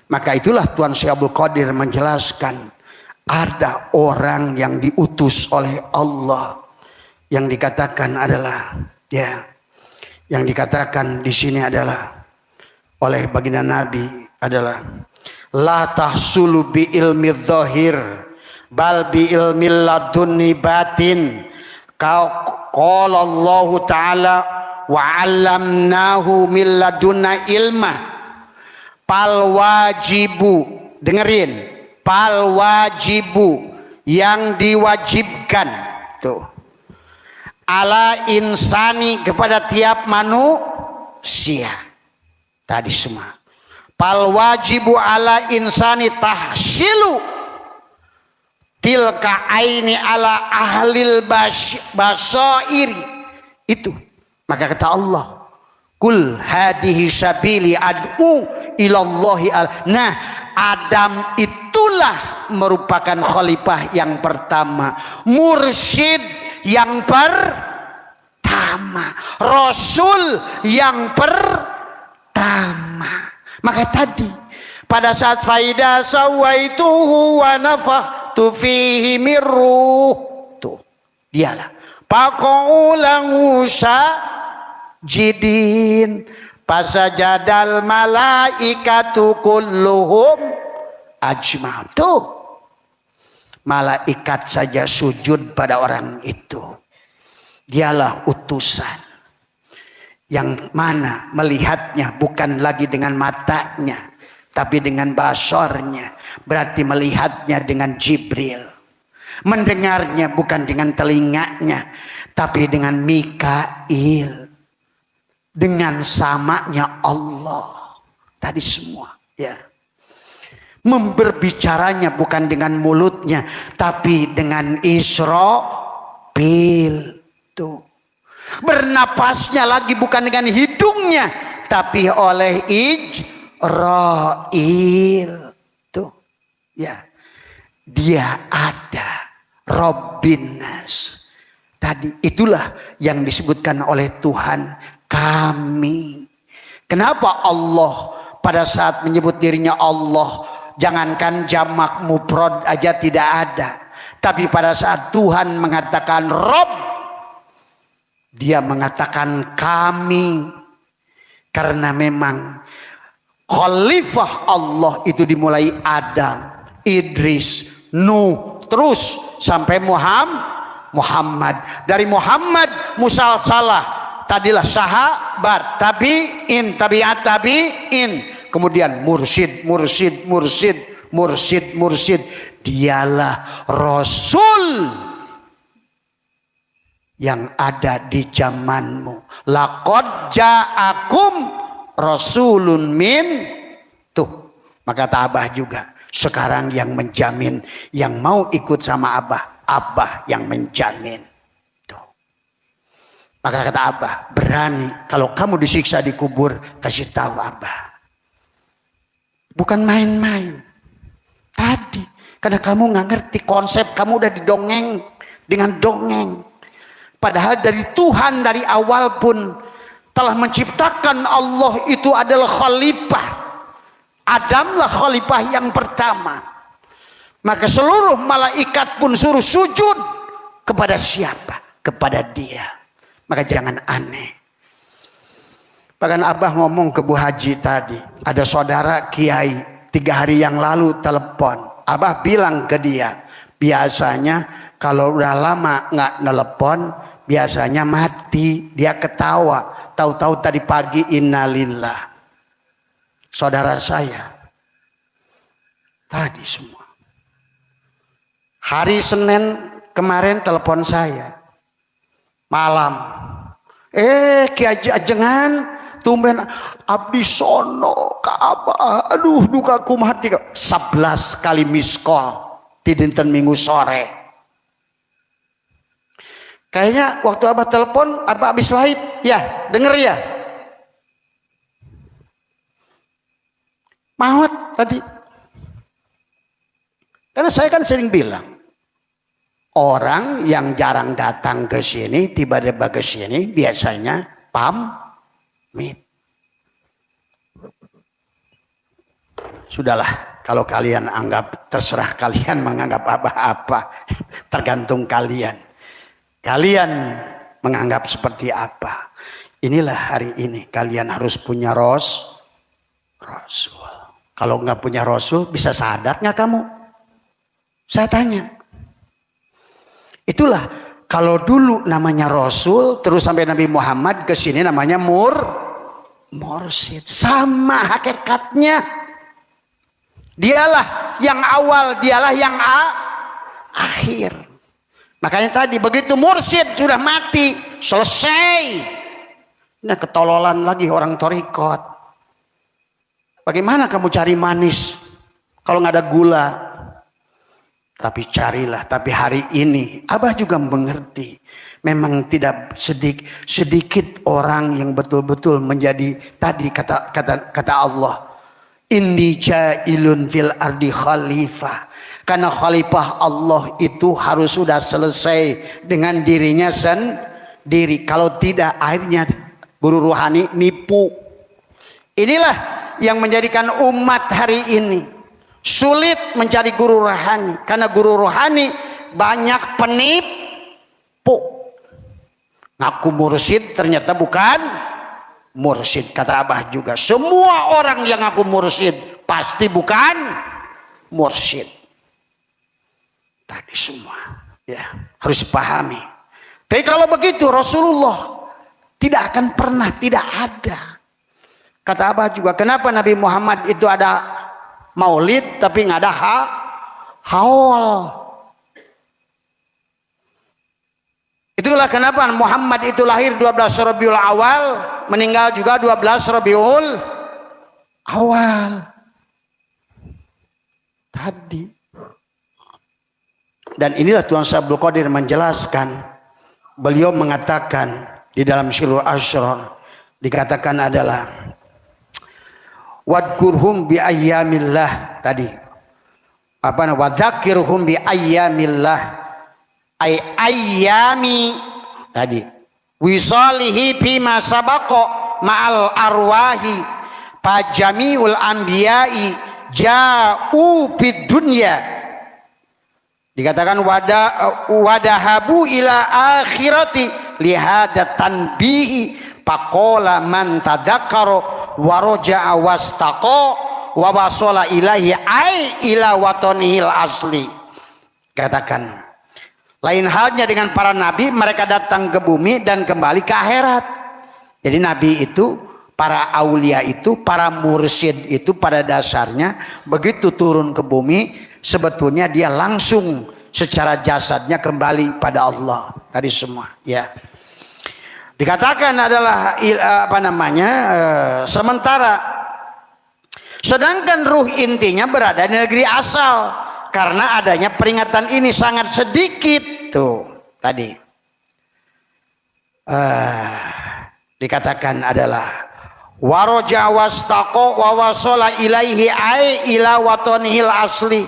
Maka itulah Tuan Syekh Abdul Qadir menjelaskan ada orang yang diutus oleh Allah yang dikatakan adalah yang dikatakan di sini adalah oleh baginda Nabi adalah la tahsulu bi ilmi dhahir bal bi ilmi ladunni batin. Qala Allah Ta'ala wa 'allamnahu min ladunna ilma. Pal wajibu, dengerin, pal wajibu yang diwajibkan tuh ala insani kepada tiap manusia tadi semua. Pal wajibu ala insani tahsilu tilka aini ala ahlil basairi. Itu maka kata Allah kul hadihi sabili ad'u ilallahi nah Adam itulah merupakan khalifah yang pertama, mursyid yang pertama, rasul yang pertama. Maka tadi pada saat faida sawaituhu wa nafakhtu fihi min ruh, tuh dialah faqaulahu sajidin fasajadal malaikatu kulluhum ajma'un. Tuh malaikat saja sujud pada orang itu. Dialah utusan yang mana melihatnya bukan lagi dengan matanya tapi dengan basornya, berarti melihatnya dengan Jibril. Mendengarnya bukan dengan telinganya tapi dengan Mikail, dengan samanya Allah. Tadi semua ya. Berbicaranya bukan dengan mulutnya, tapi dengan Israfil. Tuh. Bernapasnya lagi bukan dengan hidungnya, tapi oleh Ijrail. Tuh. Ya. Dia ada. Rabbin nas. Tadi itulah yang disebutkan oleh Tuhan kami. Kenapa Allah pada saat menyebut dirinya Allah, jangankan jamak mufrad aja tidak ada. Tapi pada saat Tuhan mengatakan Rabb, dia mengatakan kami. Karena memang khalifah Allah itu dimulai Adam, Idris, Nuh, terus sampai Muhammad. Dari Muhammad musalsalah, tadilah sahabat, tabi'in, tabi'at tabi'in, kemudian mursyid. Dialah Rasul yang ada di zamanmu. Laqad ja'akum rasulun min. Tuh, maka kata Abah juga, sekarang yang menjamin, yang mau ikut sama Abah yang menjamin. Tuh. Maka kata Abah, berani kalau kamu disiksa di kubur, kasih tahu Abah. Bukan main-main. Tadi, karena kamu nggak ngerti konsep, kamu udah didongeng dengan dongeng. Padahal dari Tuhan dari awal pun telah menciptakan Allah itu adalah khalifah. Adamlah khalifah yang pertama. Maka seluruh malaikat pun suruh sujud kepada siapa? Kepada dia. Maka jangan aneh. Bahkan Abah ngomong ke Bu Haji tadi, ada saudara kiai 3 hari yang lalu telepon. Abah bilang ke dia, biasanya kalau udah lama nggak nelepon, biasanya mati, dia ketawa. Tahu-tahu tadi pagi innalillah. Saudara saya tadi semua. Hari Senin kemarin telepon saya. Malam. Ki Ajengan, tumben abdi sono ka Abah. Aduh, dukaku mati. 11 kali miss call di dinten Minggu sore. Kayaknya waktu Abah telepon, Abah habis live. Ya, denger ya. Maut tadi. Karena saya kan sering bilang, orang yang jarang datang ke sini, tiba-tiba ke sini, biasanya pamit. Sudahlah, kalau kalian anggap, terserah kalian menganggap apa-apa. Tergantung kalian. Kalian menganggap seperti apa. Inilah hari ini kalian harus punya rasul. Kalau nggak punya rasul, bisa syahadat nggak kamu? Saya tanya. Itulah kalau dulu namanya rasul, terus sampai Nabi Muhammad ke sini namanya mursyid. Sama hakikatnya. Dialah yang awal, dialah yang akhir. Makanya tadi begitu mursyid sudah mati, selesai. Nah, ketololan lagi orang torikot. Bagaimana kamu cari manis kalau nggak ada gula? Tapi carilah. Tapi hari ini Abah juga mengerti. Memang tidak sedikit orang yang betul-betul menjadi tadi kata Allah. Inni ja'ilun fil ardi khalifah. Karena khalifah Allah itu harus sudah selesai dengan dirinya sendiri. Kalau tidak, akhirnya guru rohani nipu. Inilah yang menjadikan umat hari ini sulit mencari guru rohani. Karena guru rohani banyak penipu. Ngaku mursyid ternyata bukan mursyid. Kata Abah juga, semua orang yang ngaku mursyid pasti bukan mursyid. Tadi semua ya harus dipahami. Tapi kalau begitu Rasulullah tidak akan pernah tidak ada. Kata Abah juga, kenapa Nabi Muhammad itu ada maulid tapi nggak ada haul? Itulah kenapa Muhammad itu lahir 12 Rabiul Awal, meninggal juga 12 Rabiul Awal. hadi. Dan inilah Tuan Syekh Abdul Qadir menjelaskan. Beliau mengatakan di dalam Syirul Asrar dikatakan adalah wadkurhum bi ayyamillah tadi. Wadzakirhum bi ayyamillah ay ayyami tadi. Wisalihi bima sabaqa ma'al arwahi pajamiul anbiya'i ja'u bid dunya. Dikatakan wadahabu ila akhirati lihada tanbihi faqala man tadzakkara wa raja'a wastaqa wa wasala ilaihi ai ila watanihil asli. Katakan lain halnya dengan para nabi, mereka datang ke bumi dan kembali ke akhirat. Jadi nabi itu, para aulia itu, para mursyid itu pada dasarnya begitu turun ke bumi sebetulnya dia langsung secara jasadnya kembali pada Allah tadi semua ya. Dikatakan adalah sementara sedangkan ruh intinya berada di negeri asal karena adanya peringatan ini sangat sedikit tuh tadi. Dikatakan adalah waroja wastaqo wa wasala ilaihi ai ila watanihil asli,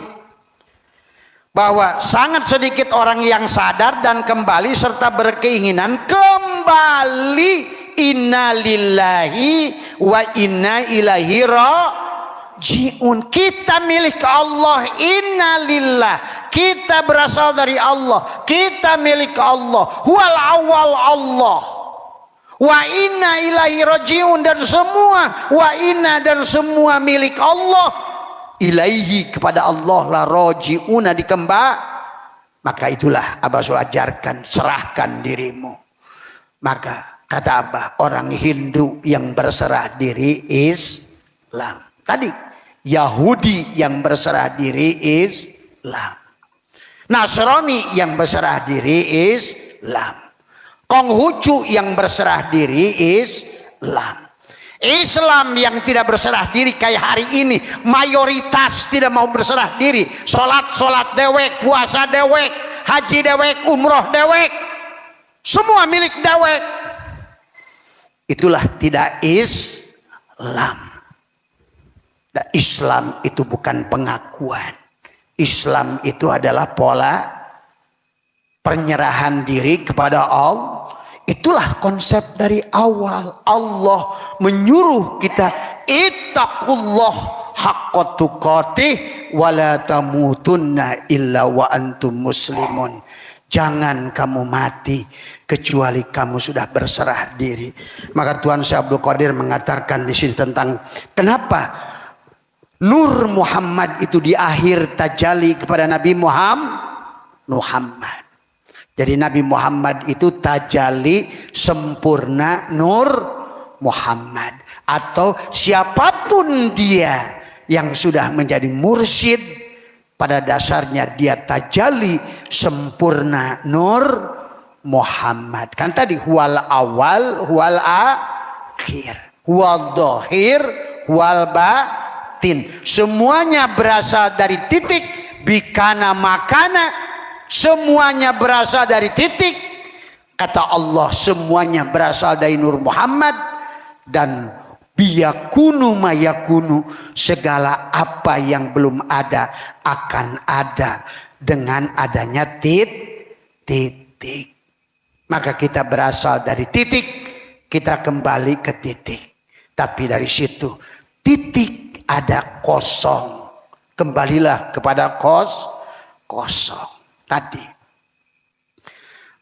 bahwa sangat sedikit orang yang sadar dan kembali serta berkeinginan kembali. Inna lillahi wa inna ilaihi rajiun. Kita milik Allah. Inna lillah, kita berasal dari Allah, kita milik Allah. Huwal awal Allah, wa inna ilaihi rajiun, dan semua wa inna dan semua milik Allah. Ilaihi, kepada Allah lah rajiuna, dikembali. Maka itulah Abah ajarkan, serahkan dirimu. Maka kata Abah, orang Hindu yang berserah diri Islam. Tadi Yahudi yang berserah diri Islam, Nasrani yang berserah diri Islam, Konghucu yang berserah diri Islam. Islam yang tidak berserah diri kayak hari ini, mayoritas tidak mau berserah diri. Sholat dewek, puasa dewek, haji dewek, umroh dewek, semua milik dewek. Itulah tidak Islam. Dan Islam itu bukan pengakuan. Islam itu adalah pola penyerahan diri kepada Allah. Itulah konsep dari awal. Allah menyuruh kita ittaqullah haqqa tuqatih wa la tamutunna illa wa antum muslimun. Jangan kamu mati kecuali kamu sudah berserah diri. Maka Tuan Syekh Abdul Qadir mengatakan di sini tentang kenapa Nur Muhammad itu di akhir tajalli kepada Nabi Muhammad. Jadi Nabi Muhammad itu tajalli sempurna Nur Muhammad. Atau siapapun dia yang sudah menjadi mursyid, pada dasarnya dia tajalli sempurna Nur Muhammad. Kan tadi huwal awal, huwal akhir, huwal dhahir, huwal batin. Semuanya berasal dari titik bikana makana. Semuanya berasal dari titik. Kata Allah, semuanya berasal dari Nur Muhammad. Dan biyakunu mayakunu, segala apa yang belum ada akan ada dengan adanya titik. Maka kita berasal dari titik, kita kembali ke titik. Tapi dari situ titik ada kosong, kembalilah kepada kosong tadi.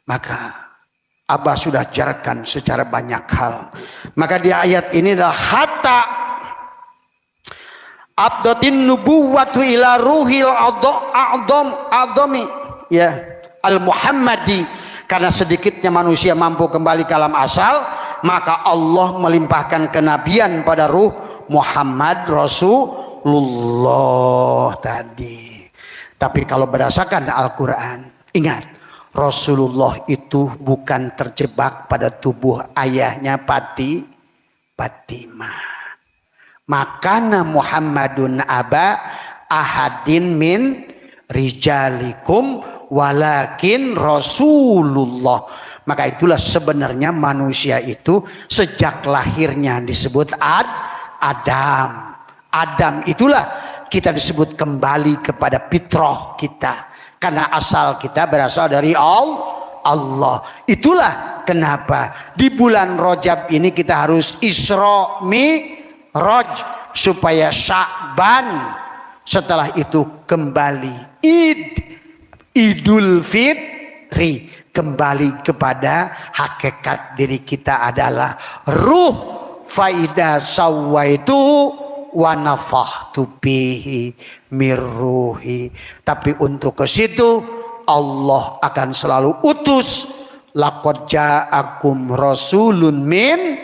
Maka Abah sudah ajarkan secara banyak hal. Maka di ayat ini adalah hatta abdatin nubuwatu ila ruhil adami ya al Muhammadi. Karena sedikitnya manusia mampu kembali ke alam asal, maka Allah melimpahkan kenabian pada ruh Muhammad Rasulullah tadi. Tapi kalau berdasarkan Al-Quran, ingat, Rasulullah itu bukan terjebak pada tubuh ayahnya Fatimah. Makana Muhammadun aba ahadin min rijalikum walakin Rasulullah. Maka itulah sebenarnya manusia itu sejak lahirnya disebut Adam. Adam itulah kita disebut kembali kepada fitrah kita. Karena asal kita berasal dari Allah. Itulah kenapa di bulan Rajab ini kita harus Isra Mi'raj. Supaya Sya'ban setelah itu kembali Idul Fitri. Kembali kepada hakikat diri kita adalah ruh. Faida sawaitu wa nafakhtu bihi mirruhi. Tapi untuk ke situ Allah akan selalu utus. Laqad ja'akum rasulun min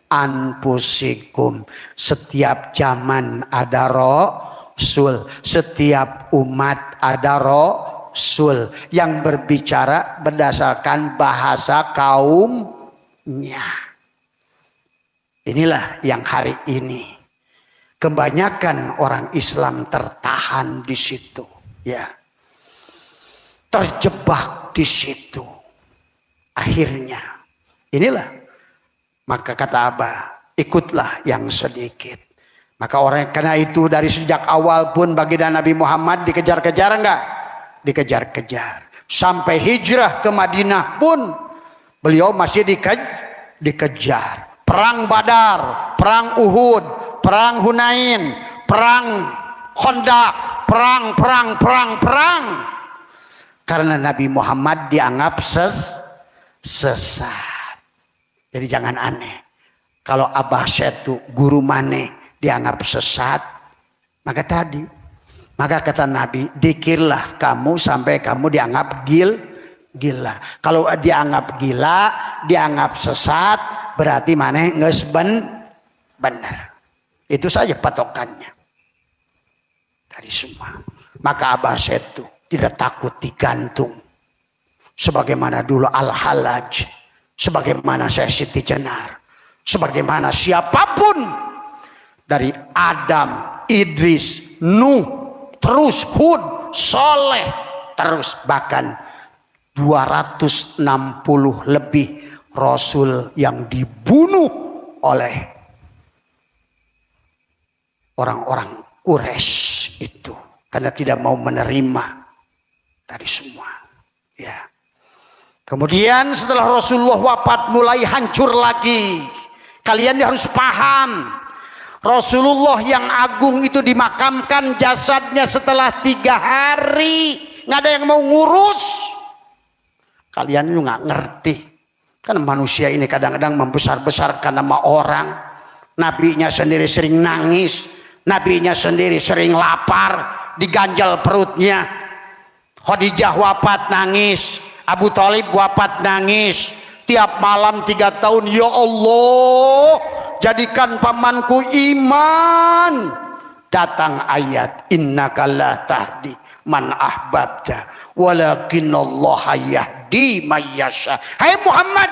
anfusikum. Setiap zaman ada rasul, setiap umat ada rasul yang berbicara berdasarkan bahasa kaumnya. Inilah yang hari ini kebanyakan orang Islam tertahan di situ, ya, terjebak di situ. Akhirnya inilah, maka kata Abah, ikutlah yang sedikit. Maka orang karena itu dari sejak awal pun baginda Nabi Muhammad dikejar-kejar enggak? Dikejar-kejar. Sampai hijrah ke Madinah pun beliau masih dikejar. Perang Badar, perang Uhud, perang Hunain, perang Khandaq, perang. Karena Nabi Muhammad dianggap sesat. Jadi jangan aneh. Kalau Abah Setu guru maneh dianggap sesat, maka kata Nabi, dikirlah kamu sampai kamu dianggap gila. Kalau dianggap gila, dianggap sesat, berarti maneh geus benar. Itu saja patokannya. Dari semua. Maka Abah Setu tidak takut digantung. Sebagaimana dulu Al-Halaj, sebagaimana Syekh Siti Jenar, sebagaimana siapapun dari Adam, Idris, Nuh, terus Hud, Soleh, terus bahkan 260 lebih Rasul yang dibunuh oleh orang-orang Quraisy itu karena tidak mau menerima dari semua. Ya. Kemudian setelah Rasulullah wafat mulai hancur lagi. Kalian harus paham. Rasulullah yang agung itu dimakamkan jasadnya setelah 3 hari. Nggak ada yang mau ngurus. Kalian itu nggak ngerti. Kan manusia ini kadang-kadang membesar-besarkan nama orang. Nabinya sendiri sering nangis. Nabinya sendiri sering lapar. Diganjal perutnya. Khadijah wafat nangis. Abu Thalib wafat nangis. Tiap malam 3 tahun. Ya Allah, jadikan pamanku iman. Datang ayat, innaka la tahdi man ahbabta walakinallaha yahdi may yasha. Hai Muhammad,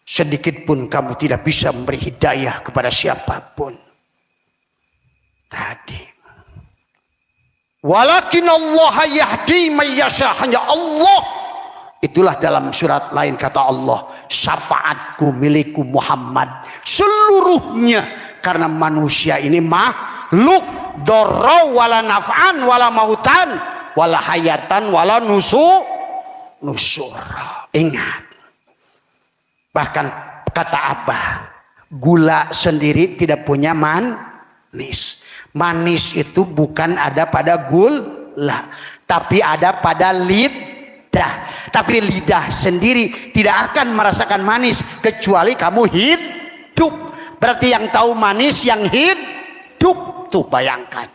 sedikit pun kamu tidak bisa memberi hidayah kepada siapapun. Tadi walakinallaha yahdi may yasha, hanya Allah. Itulah dalam surat lain kata Allah, syafaatku milikku Muhammad seluruhnya, karena manusia ini makhluk dorra wala naf'an wala mautan wala hayatan wala nusura. Ingat, bahkan kata Abah, gula sendiri tidak punya manis. Manis itu bukan ada pada gula, tapi ada pada lidah. Tapi lidah sendiri tidak akan merasakan manis kecuali kamu hidup. Berarti yang tahu manis yang hidup. Tuh bayangkan,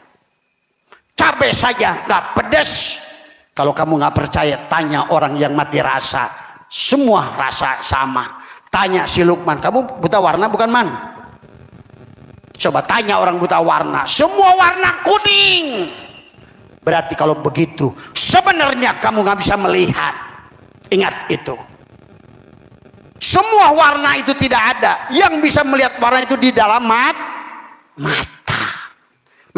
cabai saja nggak pedas. Kalau kamu nggak percaya, tanya orang yang mati rasa, semua rasa sama. Tanya si Lukman, kamu buta warna bukan man? Coba tanya orang buta warna, semua warna kuning. Berarti kalau begitu sebenarnya kamu nggak bisa melihat. Ingat itu. Semua warna itu tidak ada. Yang bisa melihat warna itu di dalam mata.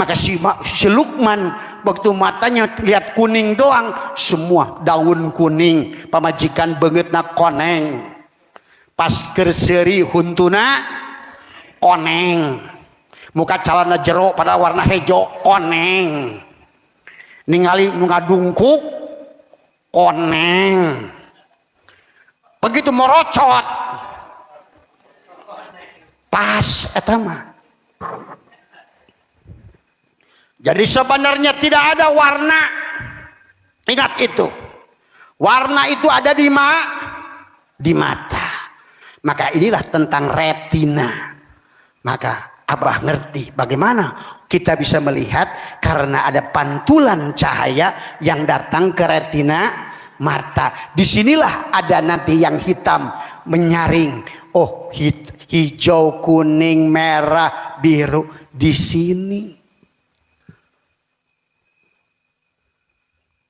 Maka si Luqman waktu matanya lihat kuning doang, semua daun kuning, pamajikan beungeutna koneng. Pas kerseri huntuna koneng. Muka calana jero pada warna hejo koneng. Ningali nu ngadungkuk koneng. Begitu morocot pas eta mah. Jadi sebenarnya tidak ada warna. Ingat itu. Warna itu ada di mata. Maka inilah tentang retina. Maka Abah ngerti bagaimana kita bisa melihat karena ada pantulan cahaya yang datang ke retina mata. Disinilah ada nanti yang hitam menyaring. Oh, hijau, kuning, merah, biru di sini.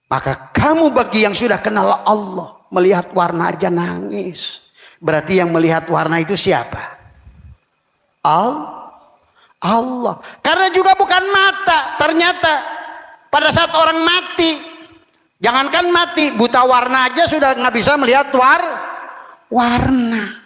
Maka kamu bagi yang sudah kenal Allah, melihat warna aja nangis. Berarti yang melihat warna itu siapa? Allah. Karena juga bukan mata. Ternyata pada saat orang mati, jangankan mati, buta warna aja sudah nggak bisa melihat warna.